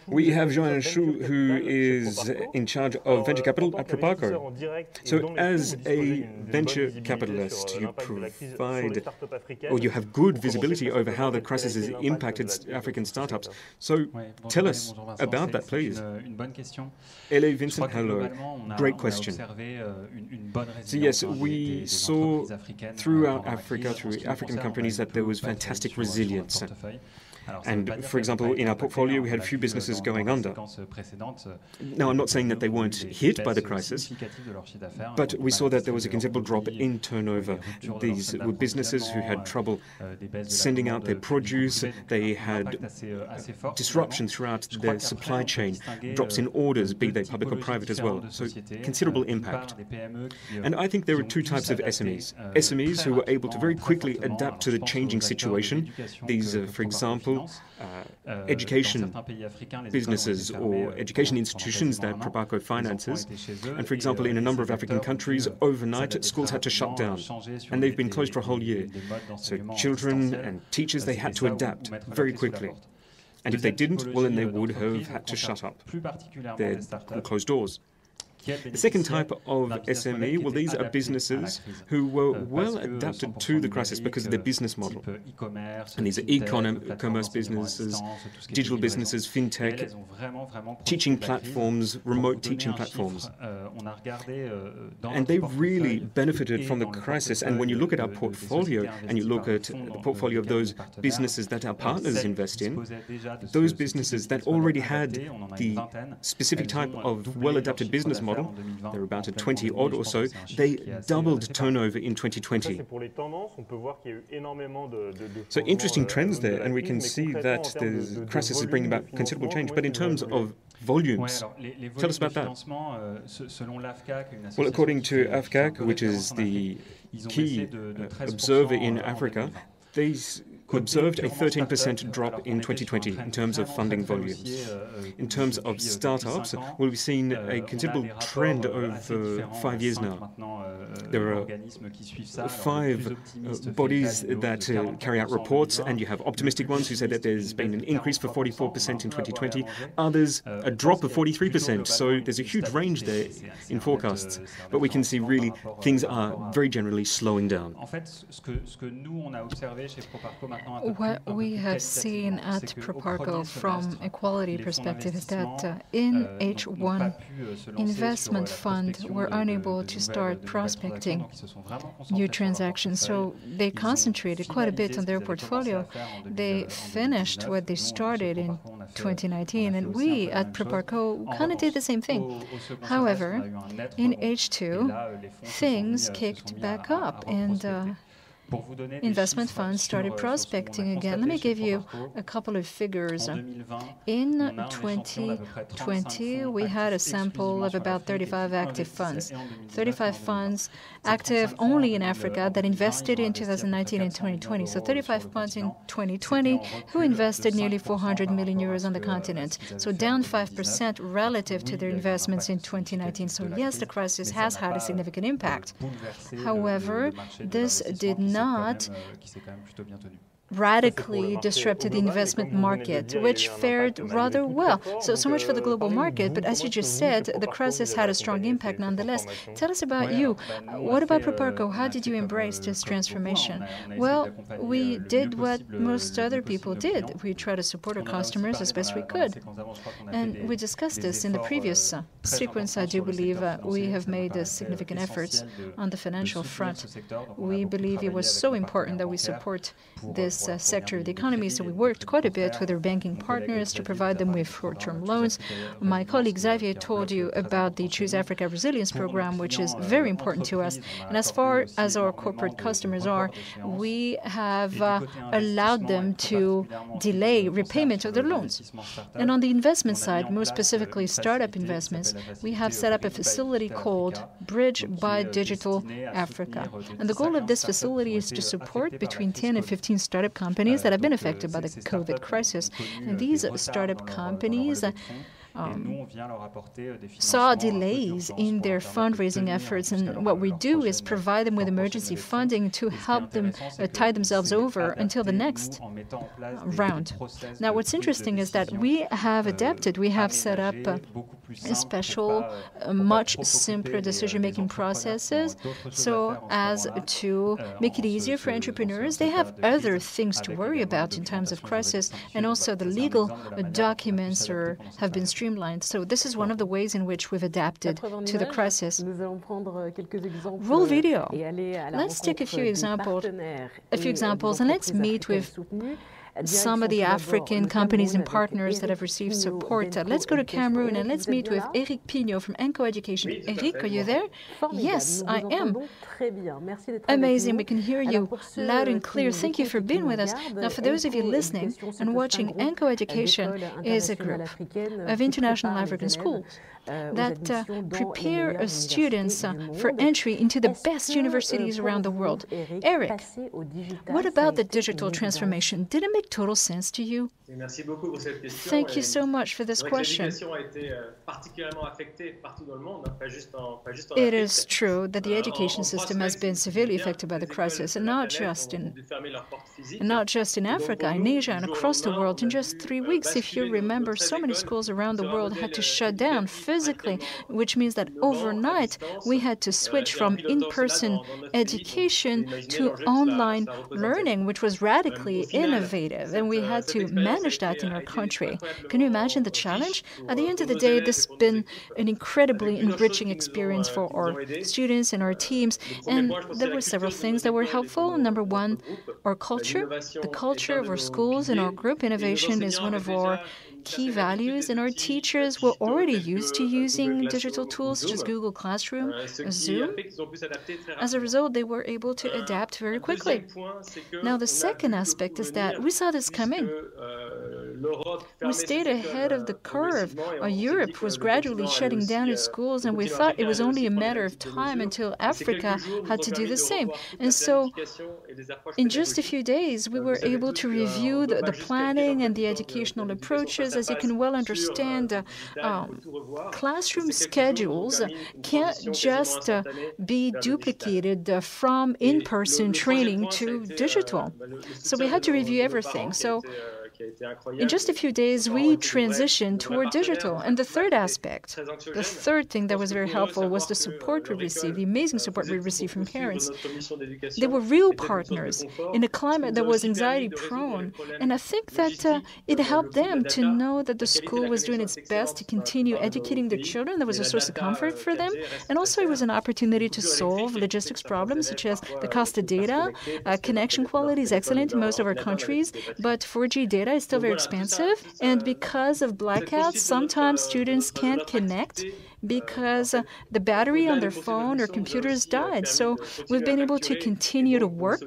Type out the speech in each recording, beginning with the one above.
We have Johan Shu, who is in charge of venture capital at Proparco. So as a venture capitalist, you provide, or you have good visibility over how the crisis has impacted African startups. So tell us about that, please. L.A. Vincent, hello. Great question. So yes, we saw throughout Africa, through African companies, that there was fantastic resilience. And, for example, in our portfolio, we had a few businesses going under. Now, I'm not saying that they weren't hit by the crisis, but we saw that there was a considerable drop in turnover. These were businesses who had trouble sending out their produce. They had disruption throughout their supply chain, drops in orders, be they public or private as well. So considerable impact. And I think there are two types of SMEs. SMEs who were able to very quickly adapt to the changing situation. These are, for example, education businesses or education institutions that Proparco finances. And for example, in a number of African countries, overnight, schools had to shut down. And they've been closed for a whole year. So children and teachers, they had to adapt very quickly. And if they didn't, well, then they would have had to shut up their closed doors. The second type of SME, well, these are businesses who were well adapted to the crisis because of their business model. And these are e-commerce businesses, digital businesses, fintech, teaching platforms, remote teaching platforms. And they really benefited from the crisis. And when you look at our portfolio and you look at the portfolio of those businesses that our partners invest in, those businesses that already had the specific type of well-adapted business model, they're about at 20 odd or so, they doubled turnover in 2020. So interesting trends there, and we can see that the crisis is bringing about considerable change. But in terms of volumes, tell us about that. Well, according to AFCAC, which is the key observer in Africa, they observed a 13% drop in 2020 in terms of funding volumes. In terms of startups, well, we've seen a considerable trend over 5 years now. There are 5 bodies that carry out reports, and you have optimistic ones who say that there's been an increase for 44% in 2020, others a drop of 43%, so there's a huge range there in forecasts. But we can see really things are very generally slowing down. What we have seen at Proparco from a quality perspective is that in H1, investment funds were unable to start prospecting new transactions, so they concentrated quite a bit on their portfolio. They finished what they started in 2019, and we at Proparco kind of did the same thing. However, in H2, things kicked back up, and investment funds started prospecting again. Let me give you a couple of figures. In 2020, we had a sample of about 35 active funds. 35 funds active only in Africa that invested in 2019 and 2020. So 35 funds in 2020 who invested nearly 400 million euros on the continent. So down 5% relative to their investments in 2019. So yes, the crisis has had a significant impact. However, this did not radically disrupted the investment market, which fared rather well. So much for the global market, but as you just said, the crisis had a strong impact nonetheless. Tell us about you. What about Proparco? How did you embrace this transformation? Well, we did what most other people did. We tried to support our customers as best we could. And we discussed this in the previous sequence. I do believe we have made significant efforts on the financial front. We believe it was so important that we support this sector of the economy, so we worked quite a bit with our banking partners to provide them with short-term loans. My colleague Xavier told you about the Choose Africa Resilience Program, which is very important to us. And as far as our corporate customers are, we have allowed them to delay repayment of their loans. And on the investment side, more specifically startup investments, we have set up a facility called Bridge by Digital Africa. And the goal of this facility is to support between 10 and 15 startup companies that have been affected by the COVID crisis. And these startup companies saw delays in their fundraising efforts, and what we do is provide them with emergency funding to help them tide themselves over until the next round. Now, what's interesting is that we have adapted. We have set up special, much simpler decision-making processes so as to make it easier for entrepreneurs. They have other things to worry about in times of crisis, and also the legal documents have been streamlined. So this is one of the ways in which we've adapted to the crisis. Roll video. Let's take a few examples, and let's meet with some of the African companies and partners that have received support. Let's go to Cameroon and let's meet with Eric Pignot from Enco Education. Eric, are you there? Yes, I am. Amazing. We can hear you loud and clear. Thank you for being with us. Now, for those of you listening and watching, Enco Education is a group of international African schools that prepare students for entry into the best universities around the world. Eric, what about the digital transformation? Did it make total sense to you? Thank you so much for this question. It is true that the education system has been severely affected by the crisis, and not just in Africa, in Asia, and across the world. In just 3 weeks, if you remember, so many schools around the world had to shut down physically, which means that overnight we had to switch from in-person education to online learning, which was radically innovative, and we had to manage that in our country. Can you imagine the challenge? At the end of the day, this has been an incredibly enriching experience for our students and our teams, and there were several things that were helpful. Number one, our culture, the culture of our schools and our group. Innovation is one of our key values, and our teachers were already used to using digital tools such as Google Classroom, Zoom. As a result, they were able to adapt very quickly. Now, the second aspect is that we saw this coming. We stayed ahead of the curve. Europe was gradually shutting down its schools, and we thought it was only a matter of time until Africa had to do the same. And so, in just a few days, we were able to review the planning and the educational approaches. As you can well understand, classroom schedules can't just be duplicated from in-person training to digital. So we had to review everything. So in just a few days, we transitioned toward digital. And the third aspect, the third thing that was very helpful was the support we received, the amazing support we received from parents. They were real partners in a climate that was anxiety-prone. And I think that it helped them to know that the school was doing its best to continue educating their children. That was a source of comfort for them. And also it was an opportunity to solve logistics problems, such as the cost of data. Connection quality is excellent in most of our countries, but 4G data is still very expensive, and because of blackouts, sometimes students can't connect because the battery on their phone or computers died. So we've been able to continue to work,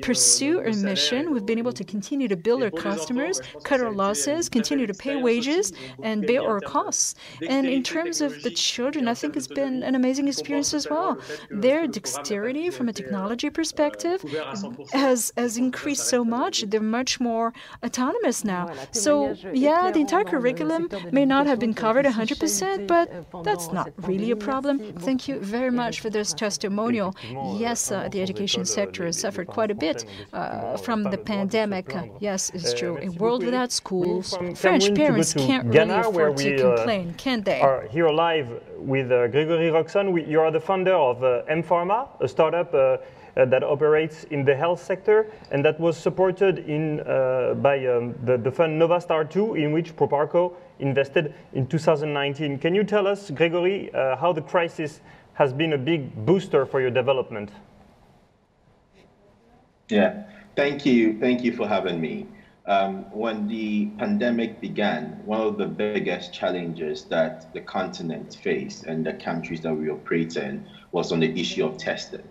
pursue our mission. We've been able to continue to bill our customers, cut our losses, continue to pay wages, and bear our costs. And in terms of the children, I think it's been an amazing experience as well. Their dexterity from a technology perspective has increased so much. They're much more autonomous now. So yeah, the entire curriculum may not have been covered 100%, but that's not really a problem. Thank you very much for this testimonial. Yes, the education sector has suffered quite a bit from the pandemic. Yes, it's true. A world without schools. French parents can't really afford to complain, can they? Are here live with Gregory Roxon. You are the founder of M-Pharma, a startup that operates in the health sector, and that was supported by the fund Novastar 2, in which Proparco invested in 2019. Can you tell us, Gregory, how the crisis has been a big booster for your development? Yeah, thank you for having me. When the pandemic began, one of the biggest challenges that the continent faced and the countries that we operate in was on the issue of testing.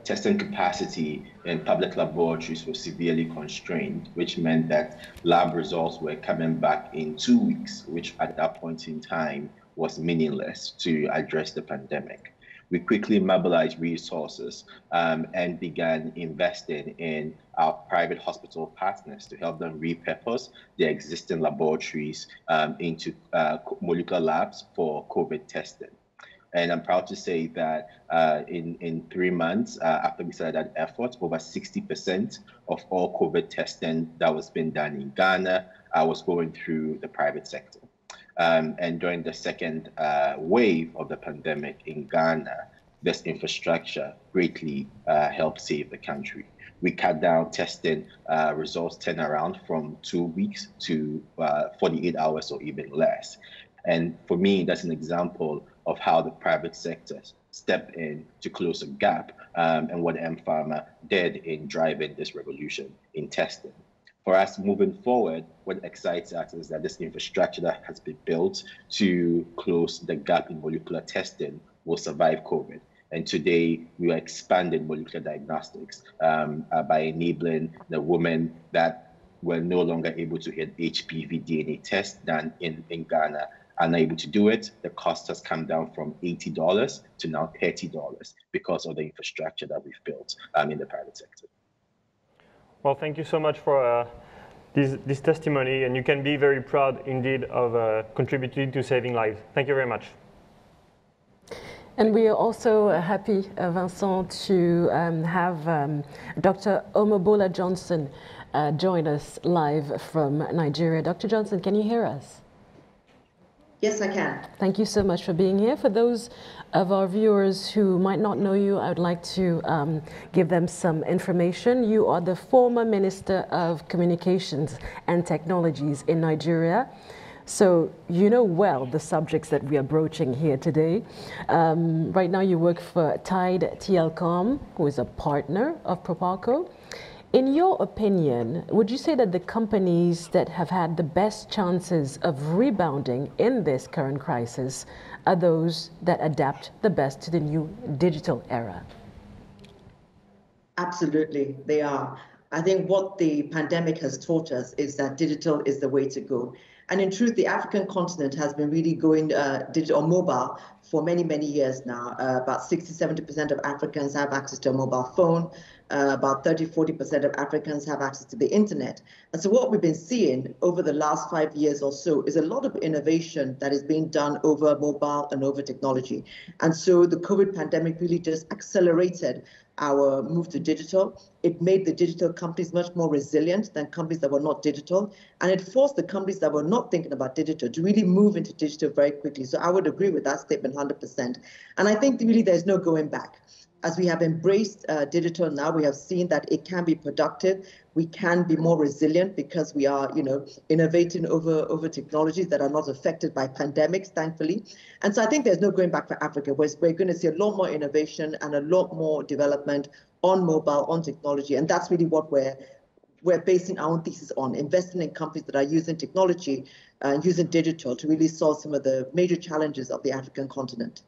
Testing capacity in public laboratories was severely constrained, which meant that lab results were coming back in 2 weeks, which at that point in time was meaningless to address the pandemic. we quickly mobilized resources and began investing in our private hospital partners to help them repurpose their existing laboratories into molecular labs for COVID testing. And I'm proud to say that in 3 months after we started that effort, over 60% of all COVID testing that was being done in Ghana was going through the private sector. And during the second wave of the pandemic in Ghana, this infrastructure greatly helped save the country. We cut down testing results turnaround from 2 weeks to 48 hours or even less. And for me, that's an example of how the private sector stepped in to close a gap and what M-Pharma did in driving this revolution in testing. For us moving forward, what excites us is that this infrastructure that has been built to close the gap in molecular testing will survive COVID. And today, we are expanding molecular diagnostics by enabling the women that were no longer able to get HPV DNA tests done in Ghana are not able to do it. The cost has come down from $80 to now $30 because of the infrastructure that we've built in the private sector. Well, thank you so much for this testimony, and you can be very proud indeed of contributing to saving lives. Thank you very much. And we are also happy, Vincent, to have Dr. Omobola Johnson join us live from Nigeria. Dr. Johnson, can you hear us? Yes, I can. Thank you so much for being here. For those of our viewers who might not know you, I would like to give them some information. You are the former Minister of Communications and Technologies in Nigeria. So you know well the subjects that we are broaching here today. Right now you work for Tide Telecom, who is a partner of Proparco. In your opinion, would you say that the companies that have had the best chances of rebounding in this current crisis are those that adapt the best to the new digital era? Absolutely, they are. I think what the pandemic has taught us is that digital is the way to go. And in truth, the African continent has been really going digital or mobile for many, many years now. About 60–70% of Africans have access to a mobile phone. About 30–40% of Africans have access to the internet. And so what we've been seeing over the last 5 years or so is a lot of innovation that is being done over mobile and over technology. And so the COVID pandemic really just accelerated our move to digital. It made the digital companies much more resilient than companies that were not digital. And it forced the companies that were not thinking about digital to really move into digital very quickly. So I would agree with that statement 100%. And I think really there's no going back. As we have embraced digital now, we have seen that it can be productive. We can be more resilient because we are, innovating over technologies that are not affected by pandemics, thankfully. And so I think there's no going back for Africa. We're going to see a lot more innovation and a lot more development on mobile, on technology. And that's really what we're basing our own thesis on, investing in companies that are using technology and using digital to really solve some of the major challenges of the African continent.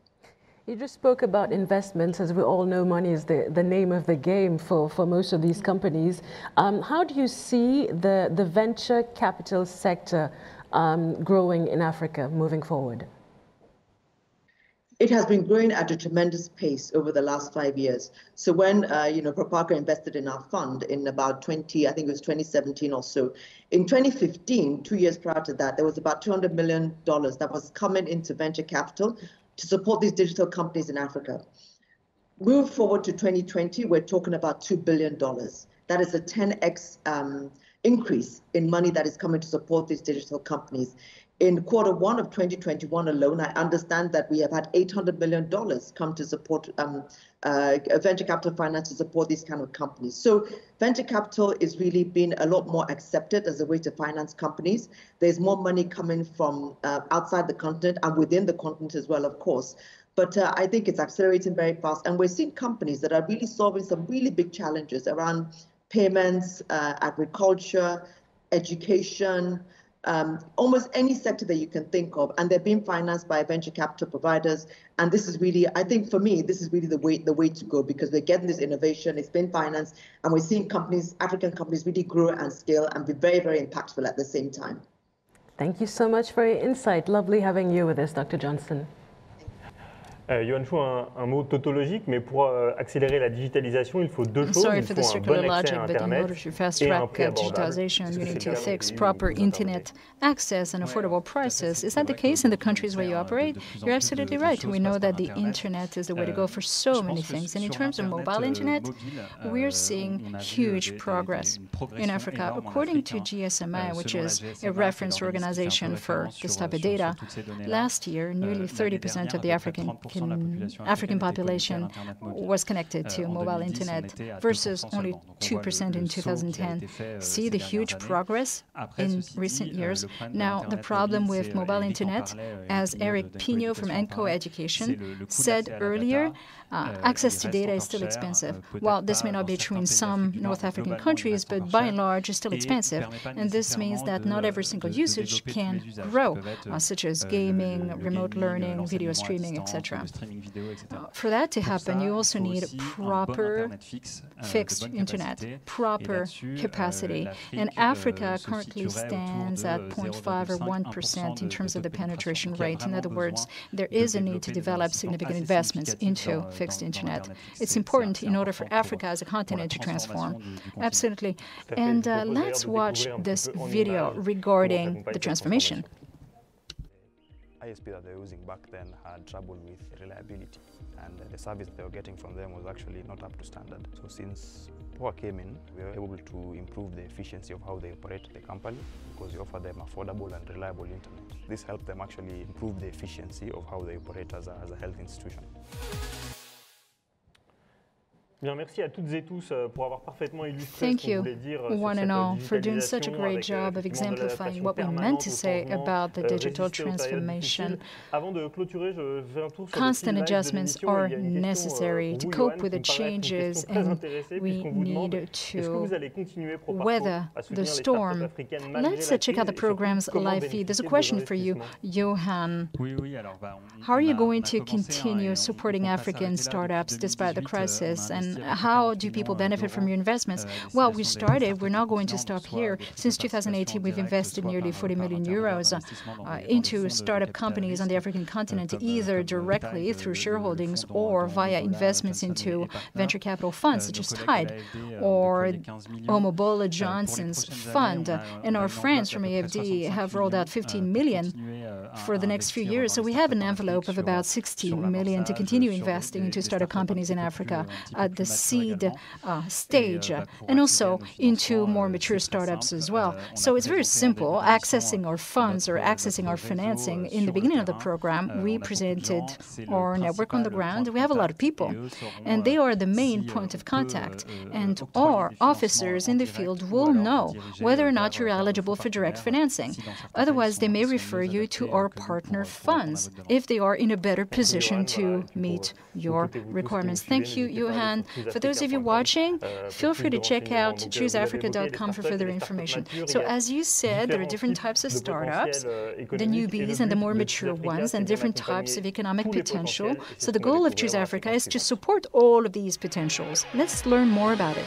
You just spoke about investments. As we all know, money is the name of the game for most of these companies. How do you see the venture capital sector growing in Africa moving forward? It has been growing at a tremendous pace over the last 5 years. So when Proparco invested in our fund in about 2017 or so, in 2015, 2 years prior to that, there was about $200 million that was coming into venture capital to support these digital companies in Africa. Move forward to 2020, we're talking about $2 billion. That is a 10x increase in money that is coming to support these digital companies. In Q1 of 2021 alone, I understand that we have had $800 million come to support venture capital finance to support these kind of companies. So venture capital is really being a lot more accepted as a way to finance companies. There's more money coming from outside the continent and within the continent as well, of course. But I think it's accelerating very fast. And we're seeing companies that are really solving some really big challenges around payments, agriculture, education, almost any sector that you can think of, and they're being financed by venture capital providers. And this is really, I think for me, this is really the way to go, because we're getting this innovation, it's been financed, and we're seeing companies, African companies, really grow and scale and be very, very impactful at the same time. Thank you so much for your insight. Lovely having you with us, Dr. Johnson. Johan Chou, un mot tautologique, mais pour accélérer la digitalisation, il faut deux choses. Sorry Il for faut the un circular bon accès logic, à but in order Internet to fast et un track prix abordable. digitalization, you need to fix proper internet access and affordable prices. Is that the case in the countries where you operate? You're absolutely right. We know that the internet is the way to go for so many things. And in terms of mobile internet, we're seeing huge progress in Africa. According to GSMA, which is a reference organization for this type of data, last year, nearly 30% of the African population was connected to mobile internet versus only 2% in 2010. See the huge progress in recent years. Now, the problem with mobile internet, as Eric Pino from ENCO Education said earlier, access to data is still expensive. Well, this may not be true in some North African countries, but by and large, it's still expensive. And this means that not every single usage can grow, such as gaming, remote learning, video streaming, etc. For that to happen, you also need proper fixed internet, proper capacity. And Africa currently stands at 0.5 or 1% in terms of the penetration rate. In other words, there is a need to develop significant investments into fixed internet. It's important in order for Africa as a continent to transform. Absolutely. And let's watch this video regarding the transformation. ISP that they were using back then had trouble with reliability, and the service they were getting from them was actually not up to standard. So since POA came in, we were able to improve the efficiency of how they operate the company because we offer them affordable and reliable internet. This helped them actually improve the efficiency of how they operate as a health institution. Bien, merci à toutes et tous pour avoir parfaitement illustré Thank ce qu'on you, voulait dire one and all, for doing such a great job of exemplifying what we meant to say about the digital transformation. Avant de clôturer, je fais un tour sur Constant adjustments are necessary to cope with the changes, and we need to weather the storm. Let's check out the program's live feed. There's a question for you, Johan. How are you going to continue supporting African startups despite the crisis, and how do people benefit from your investments? Well, we started. We're not going to stop here. Since 2018, we've invested nearly 40 million euros into startup companies on the African continent, either directly through shareholdings or via investments into venture capital funds, such as Tide or Omobola Johnson's fund. And our friends from AFD have rolled out 15 million for the next few years. So we have an envelope of about 60 million to continue investing into startup companies in Africa at the seed stage, and also into more mature startups as well. So it's very simple, accessing our funds or accessing our financing. In the beginning of the program, we presented our network on the ground. We have a lot of people, and they are the main point of contact. And our officers in the field will know whether or not you're eligible for direct financing. Otherwise, they may refer you to our partner funds if they are in a better position to meet your requirements. Thank you, Johan. For those of you watching, feel free to check out chooseafrica.com for further information. So as you said, there are different types of startups, the newbies and the more mature ones, and different types of economic potential. So the goal of Choose Africa is to support all of these potentials. Let's learn more about it.